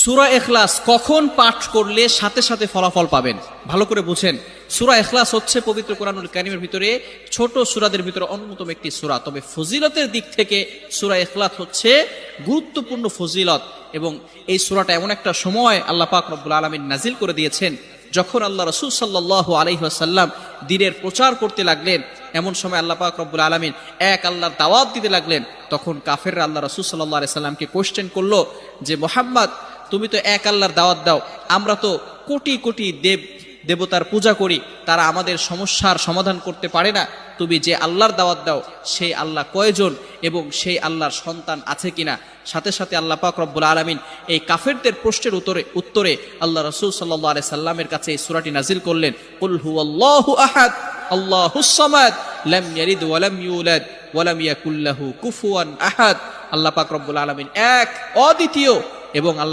সূরা ইখলাস কখন পাঠ করলে সাথে সাথে ফলাফল পাবেন? ভালো করে বুঝেন। সূরা ইখলাস হচ্ছে পবিত্র কোরআনুল কারীমের ভিতরে ছোট সূরাদের ভিতরে অন্যতম একটি সূরা। তবে ফজিলতের দিক থেকে সূরা ইখলাস হচ্ছে গুরুত্বপূর্ণ ফজিলত, এবং এই সূরাটা এমন একটা সময় আল্লাহ পাক রব্বুল আলামিন নাজিল করে দিয়েছেন যখন আল্লাহ রাসূল সাল্লাল্লাহু আলাইহি ওয়াসাল্লাম দ্বীনের প্রচার করতে লাগলেন। এমন সময় আল্লাহ পাক রব্বুল আলামিন এক আল্লাহর দাওয়াত দিতে লাগলেন। তখন কাফেররা আল্লাহ রাসূল সাল্লাল্লাহু আলাইহি সাল্লামকে কোশ্চেন করলো যে, মুহাম্মদ, তুমি তো এক আল্লাহর দাওয়াত দাও, আমরা তো কোটি কোটি দেবতার পূজা করি, তারা আমাদের সমস্যার সমাধান করতে পারে না। তুমি যে আল্লাহর দাওয়াত দাও সেই আল্লাহ কয়জন এবং সেই আল্লাহর সন্তান আছে কিনা? সাথে সাথে আল্লাহ পাক রব্বুল আলামিন এই কাফেরদের প্রশ্নের উত্তরে আল্লাহ রাসূল সাল্লাল্লাহু আলাইহি সাল্লামের কাছে এই সূরাটি নাজিল করলেন, কুল হুয়াল্লাহু আহাদ আল্লাহুস সামাদ লাম ইয়ালিদ ওয়া লাম ইউলাদ ওয়া লাম ইয়াকুল লাহু কুফুয়ান আহাদ। আল্লাহ পাক রব্বুল আলামিন এক, অদ্বিতীয়, এবং আল্লাহ